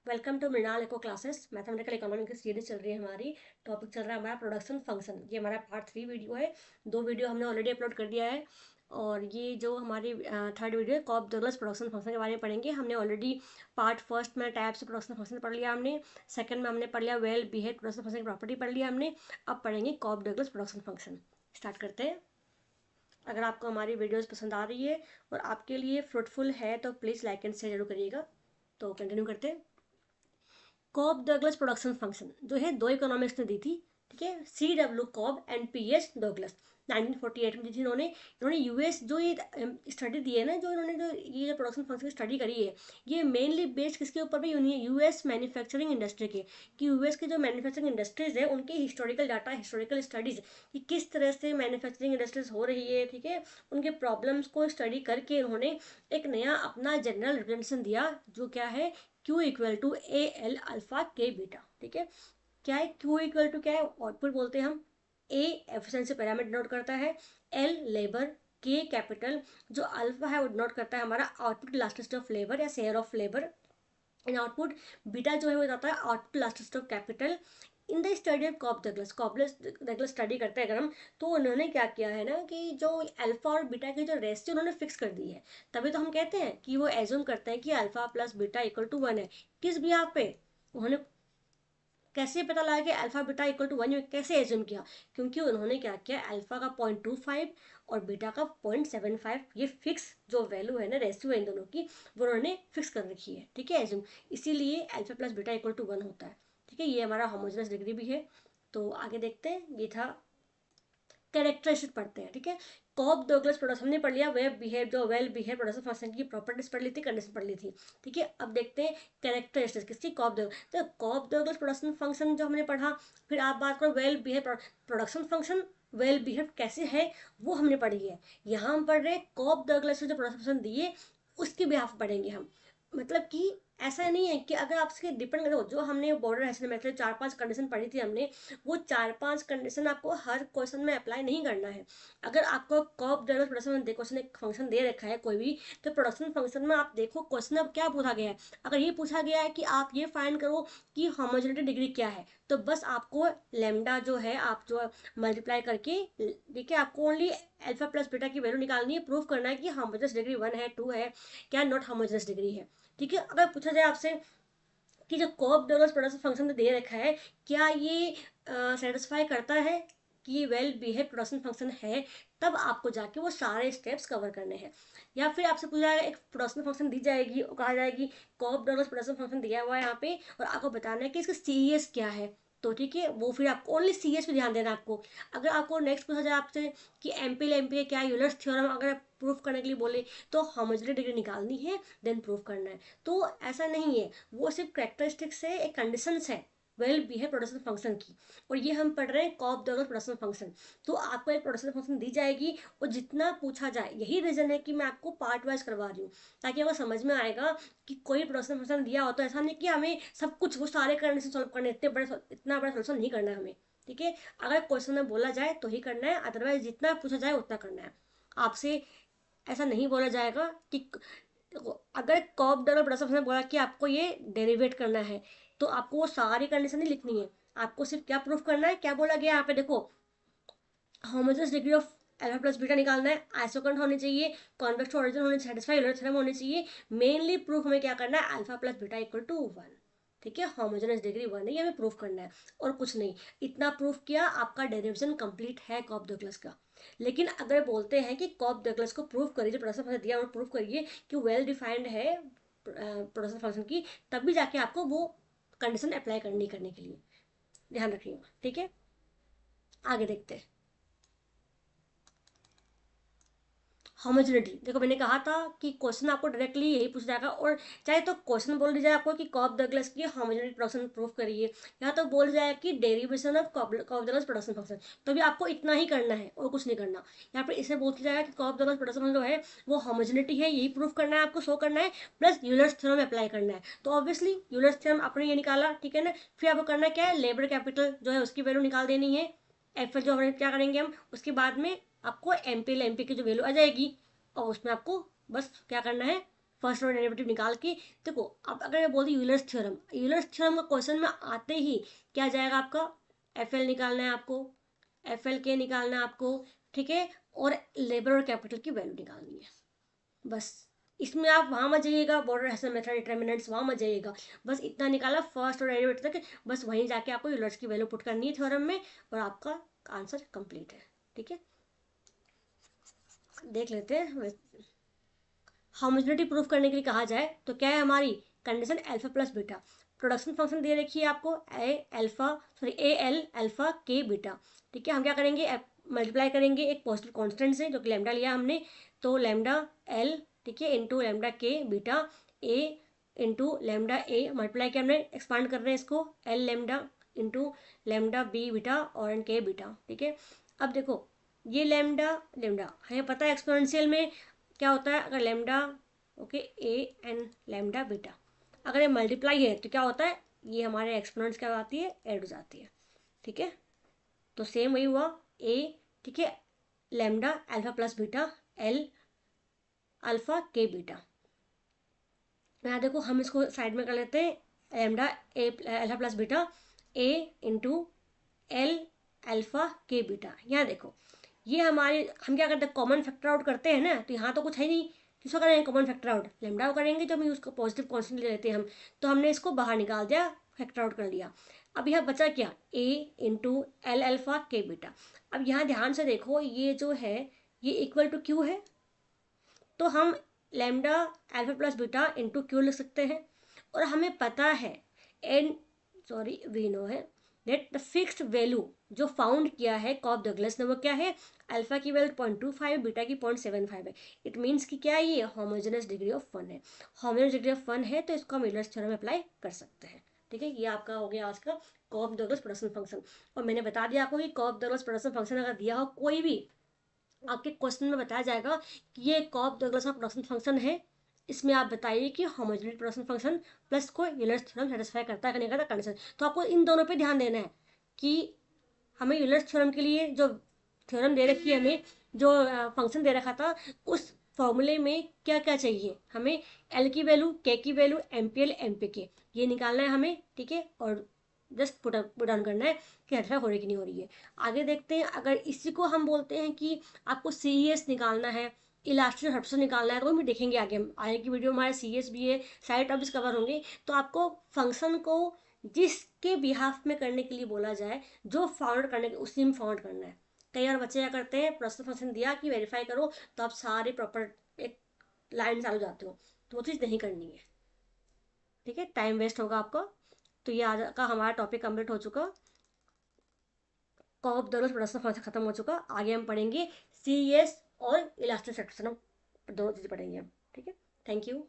Welcome to Mrinal eco classes. Mathematical economics की series चल रही है हमारी। टॉपिक चल रहा है हमारा प्रोडक्शन फंक्शन। ये हमारा पार्ट 3 वीडियो है। 2 वीडियो हमने ऑलरेडी अपलोड कर दिया है और ये जो हमारी थर्ड वीडियो है कॉप डगलस प्रोडक्शन फंक्शन के बारे में पढ़ेंगे। हमने ऑलरेडी पार्ट फर्स्ट में टाइप्स ऑफ प्रोडक्शन फंक्शन पढ़ लिया हमने। सेकंड में हमने पढ़ लिया वेल बिहेव प्रोडक्शन फंक्शन की प्रॉपर्टी पढ़ लिया हमने। अब पढ़ेंगे Cobb Douglas production function. Start करते हैं। अगर आपको हमारी वीडियोस पसंद आ रही है और आपके लिए फ्रूटफुल है तो प्लीज़ लाइक एंड शेयर जरूर करिएगा। तो कंटिन्यू करते हैं। कॉब डगलस प्रोडक्शन फंक्शन जो है दो इकोनॉमिक्स ने दी थी। ठीक है, CW Cobb and PS Douglas 1948 में दी थी इन्होंने यूएस जो ये स्टडी दी है ना, जो इन्होंने जो ये जो प्रोडक्शन फंक्शन की स्टडी करी है, ये मेनली बेस्ड किसके ऊपर भी यूएस मैन्युफैक्चरिंग इंडस्ट्री के, कि यूएस की जो मैन्युफैक्चरिंग इंडस्ट्रीज है उनकी हिस्टोरिकल डाटा, हिस्टोरिकल स्टडीज कि किस तरह से मैन्युफैक्चरिंग इंडस्ट्रीज हो रही है। ठीक है, उनके प्रॉब्लम्स को स्टडी करके उन्होंने एक नया अपना जनरल रिप्रेजेंटेशन दिया जो क्या है Q equal to A L alpha के बीटा। ठीक है, क्या है Q इक्वल टू, क्या है आउटपुट बोलते हैं हम। ए एफिशिएंसी पैरामीटर डिनोट करता है, एल लेबर, के कैपिटल, जो अल्फा है वो डिनोट करता है हमारा आउटपुट इलास्टिसिटी ऑफ लेबर या share of labour in output. Beta जो है वो जाता है output elasticity of capital. In the study of Cobb Douglas study करते हैं अगर हम, तो उन्होंने क्या किया है ना कि जो अल्फा और बीटा की जो रेशियो उन्होंने फिक्स कर दी है। तभी तो हम कहते हैं कि वो एज्यूम करते हैं कि alpha plus beta equal to 1 है। किस बिहाफ पे उन्होंने कैसे पता लगा कि अल्फा बीटा इक्वल टू 1, कैसे एज्यूम किया? क्योंकि उन्होंने क्या किया, अल्फा का 0.25 और बीटा का 0.75, ये फिक्स जो वैल्यू है ना, रेशियो है इन दोनों की, वो उन्होंने फिक्स कर रखी है। ठीक है, एज्यूम, इसीलिए alpha plus beta equal to 1 होता है। ठीक है, ये हमारा होमोजेनस डिग्री भी है। तो आगे देखते हैं, ये था कैरेक्टरिस्टिक पढ़ते हैं। ठीक है, कॉप डगलस प्रोडक्शन हमने पढ़ लिया, वेल बिहेव प्रोडक्शन फंक्शन की प्रॉपर्टीज पढ़ ली थी, कंडीशन पढ़ ली थी। ठीक है, अब देखते हैं कैरेक्टरिस्टिक्स किसकी, कॉप डगलस। तो कॉप डगलस प्रोडक्शन फंक्शन जो हमने पढ़ा, फिर आप बात करो well behave production function, well behave कैसे है वो हमने पढ़ी है। यहाँ हम पढ़ रहे हैं कॉप डगलस जो प्रोडक्शन फंक्शन दिए उसके बिहाफ पढ़ेंगे हम। मतलब कि ऐसा नहीं है कि अगर आपसे डिपेंड करो, जो हमने बॉर्डर हैशेड मेथड 4-5 कंडीशन पढ़ी थी हमने, वो 4-5 कंडीशन आपको हर क्वेश्चन में अप्लाई नहीं करना है। अगर आपको कॉप डगलस प्रोडक्शन क्वेश्चन एक फंक्शन दे रखा है कोई भी, तो प्रोडक्शन फंक्शन में आप देखो क्वेश्चन अब क्या पूछा गया है। अगर ये पूछा गया है कि आप ये फाइंड करो कि होमोजेनिटी डिग्री क्या है, तो बस आपको लेमडा जो है आप जो मल्टीप्लाई करके, देखिए आपको ओनली अल्फा प्लस बीटा की वैल्यू निकालनी है, प्रूव करना है कि होमोजेनस डिग्री 1 है, 2 है, क्या नॉट होमोजेनस डिग्री है। ठीक है, अगर पूछा जाए आपसे कि जो कॉप डगलस प्रोडक्शन फंक्शन दे रखा है, क्या ये सेटिस्फाई करता है कि वेल बिहेव प्रोडक्शन फंक्शन है, तब आपको जाके वो सारे स्टेप्स कवर करने हैं। या फिर आपसे पूछा जाएगा, एक प्रोडक्शन फंक्शन दी जाएगी और कहा जाएगी कॉप डगलस प्रोडक्शन फंक्शन दिया हुआ है यहाँ पे और आपको बताना है कि इसका सीएस क्या है। तो ठीक है, वो फिर आपको ओनली सीएस पे ध्यान देना है आपको। अगर आपको नेक्स्ट पूछा जाए आपसे कि एमपी क्या यूलर्स थ्योरम अगर प्रूफ करने के लिए बोले, तो होमोजेनिटी डिग्री निकालनी है, देन प्रूफ करना है। तो ऐसा नहीं है, वो सिर्फ करेक्टरिस्टिक्स है, एक कंडीशंस है वेल बिहेव प्रोडक्शन फंक्शन की। और ये हम पढ़ रहे हैं कॉप डगलस प्रोडक्शन फंक्शन। तो आपको एक प्रोडक्शन फंक्शन दी जाएगी और जितना पूछा जाए, यही रीजन है कि मैं आपको पार्ट वाइज करवा रही हूँ, ताकि आपको समझ में आएगा कि कोई प्रोडक्शन फंक्शन दिया हो तो ऐसा नहीं कि हमें सब कुछ वो सारे कंडीशन सॉल्व करने, इतना बड़ा सोल्यूशन नहीं करना है हमें। ठीक है, अगर क्वेश्चन में बोला जाए तो ही करना है, अदरवाइज जितना पूछा जाए उतना करना है। आपसे ऐसा नहीं बोला जाएगा कि अगर कॉप डगलस प्रोडक्शन फंक्शन बोला कि आपको ये डेरिवेट करना है, तो आपको वो सारी कंडीशन नहीं लिखनी है। आपको सिर्फ क्या प्रूफ करना है, क्या बोला गया यहाँ पे देखो, homogeneous degree of alpha plus beta निकालना है, आइसोकरेंट होने चाहिए, कॉन्वेक्स ओरिजिन होने चाहिए, सेटिस्फाई यूलर थ्योरम होने चाहिए। मेनली प्रूफ हमें क्या करना है, alpha plus beta equal to 1। ठीक है, होमोजेनस डिग्री 1 है, ये हमें प्रूफ करना है और कुछ नहीं। इतना प्रूफ किया, आपका डेरिवेशन कंप्लीट है कॉप डगलस का। लेकिन अगर बोलते हैं कि कॉप डगलस को प्रूफ करिए, जो प्रोडक्शन फंक्शन दिया प्रूफ करिए कि वेल डिफाइंड है प्रोडक्शन फंक्शन की, तभी जाके आपको वो कंडीशन अप्लाई करने के लिए ध्यान रखिएगा। ठीक है, आगे देखते हैं। होमोजेनिटी, देखो मैंने कहा था कि क्वेश्चन आपको डायरेक्टली यही पूछा जाएगा, और चाहे तो क्वेश्चन बोल दिया जाए आपको कि कॉप डगलस की होमोजेनिटी प्रोडक्शन प्रूफ करिए, यहाँ तो बोल जाए कि derivation of Cobb Douglas production function, तो भी आपको इतना ही करना है और कुछ नहीं करना। यहाँ पर इसे बोल जाएगा कि कॉप डगलस प्रोडक्शन फंक्शन जो है वो होमोजेनिटी है, यही प्रूफ करना है आपको, शो करना है, प्लस यूलर्स थ्योरम अप्लाई करना है। तो ऑब्वियसली यूलर्स थ्योरम आपने ये निकाला, ठीक है ना, फिर आपको करना क्या है, लेबर कैपिटल जो है उसकी वैल्यू निकाल देनी है। एफ जो हमें क्या करेंगे हम, उसके बाद में आपको एमपी की जो वैल्यू आ जाएगी, और उसमें आपको बस क्या करना है, फर्स्ट ऑर्डर डेरिवेटिव निकाल के। देखो अब अगर मैं बोलती यूलर्स थ्योरम, यूलर्स थ्योरम का क्वेश्चन में आते ही क्या जाएगा आपका, एफ एल निकालना है आपको, एफ एल के निकालना है आपको, ठीक है, और लेबर और कैपिटल की वैल्यू निकालनी है। बस इसमें आप वहाँ मत जाइएगा, बॉर्डर हैसल मेथड डिटर्मिनेंट्स वहाँ मत जाइएगा, बस इतना निकाला फर्स्ट और डेरिवेटिव तक, बस वहीं जाके आपको यूलर्स की वैल्यू पुट करनी है थ्योरम में और आपका आंसर कंप्लीट है। ठीक है, देख लेते हैं। होमोजेनिटी प्रूफ करने के लिए कहा जाए तो क्या है हमारी condition, alpha plus beta. Production function दे रखी है आपको ए एल अल्फा के बीटा। ठीक है, हम क्या करेंगे, मल्टीप्लाई करेंगे एक पॉजिटिव कांस्टेंट से जो कि लैम्डा लिया हमने, तो लैम्डा एल, ठीक है, into lambda K beta A into lambda A, multiply किया हमने, एक्सपांड कर रहे हैं इसको, L lambda into lambda B beta और एन के बीटा। ठीक है, अब देखो ये लैम्डा लैम्डा हमें पता है एक्सपोनेंशियल में क्या होता है, अगर lambda, okay, A N lambda beta, अगर ये मल्टीप्लाई है तो क्या होता है, ये हमारे एक्सपोनेंट्स क्या आती है, ऐड हो जाती है। ठीक है, तो सेम वही हुआ ए, ठीक है, lambda alpha plus beta L alpha के बीटा। यहाँ देखो हम इसको साइड में कर लेते हैं, lambda A alpha plus beta A into L alpha के बीटा। यहाँ देखो ये हमारे, हम क्या करते हैं, कॉमन फैक्टर आउट करते हैं ना, तो यहाँ तो कुछ है नहीं, किसको करेंगे कॉमन फैक्टर आउट, लैम्डा को करेंगे, जब हम उसको पॉजिटिव कॉन्स्टेंट ले लेते हैं हम, तो हमने इसको बाहर निकाल दिया, फैक्टर आउट कर लिया। अब यहाँ बचा क्या, ए इंटू एल अल्फा के बीटा। अब यहाँ ध्यान से देखो ये जो है ये इक्वल टू क्यू है, तो हम lambda alpha plus beta into Q लिख सकते हैं, और हमें पता है एन, सॉरी वी नो है दैट द फिक्स्ड वैल्यू जो फाउंड किया है कॉफ डगलस ने वो क्या है, अल्फा की वैल्यू 0.25, बीटा की 0.75 है। इट मीन्स कि क्या है, ये होमोजेनस डिग्री ऑफ 1 है, होमोजेनस डिग्री ऑफ 1 है, तो इसको हम यूलर्स थ्योरम में अप्लाई कर सकते हैं। ठीक है, ये आपका हो गया आज का कॉफ डगलस प्रोडक्शन फंक्शन। और मैंने बता दिया आपको कि कॉफ डगलस प्रोडक्शन फंक्शन अगर दिया हो कोई भी, आपके क्वेश्चन में बताया जाएगा कि ये कॉफ डगलस का प्रोडक्शन फंक्शन है, इसमें आप बताइए कि होमोजेनिटी प्रोडक्शन फंक्शन प्लस को यूलर्स थ्योरम सेटिस्फाई करता है, करने का कंडीशन। तो आपको इन दोनों पे ध्यान देना है कि हमें यूलर्स थ्योरम के लिए जो थ्योरम दे रखी है, हमें जो फंक्शन दे रखा था, उस फॉर्मूले में क्या क्या चाहिए, हमें एल की वैल्यू, के की वैल्यू, एमपीएल, एमपीके ये निकालना है हमें। ठीक है, और जस्ट पुट डाउन करना है कि सेटिस्फाई हो रही कि नहीं हो रही है। आगे देखते हैं, अगर इसी को हम बोलते हैं कि आपको CES निकालना है, इलास्टिक सबसे निकालना है, तो वो भी देखेंगे आगे, हम आगे की वीडियो में हमारे CES भी है, सारे टॉपिक्स कवर होंगे। तो आपको फंक्शन को जिसके बिहाफ में करने के लिए बोला जाए, जो फाउंड करने के उसी में फाउंड करना है। कई बार बच्चे क्या करते हैं, प्रोसेस फंक्शन दिया कि वेरीफाई करो, तो आप सारे प्रॉपर एक लाइन चालू जाते हो, तो वो चीज़ नहीं करनी है। ठीक है, टाइम वेस्ट होगा आपका। तो ये आज का हमारा टॉपिक कंप्लीट हो चुका, कॉफ डगलस प्रोडक्शन फंक्शन खत्म हो चुका। आगे हम पढ़ेंगे CES और इलास्टिक दोनों चीज़ें पढ़ेंगे हम। ठीक है, थैंक यू।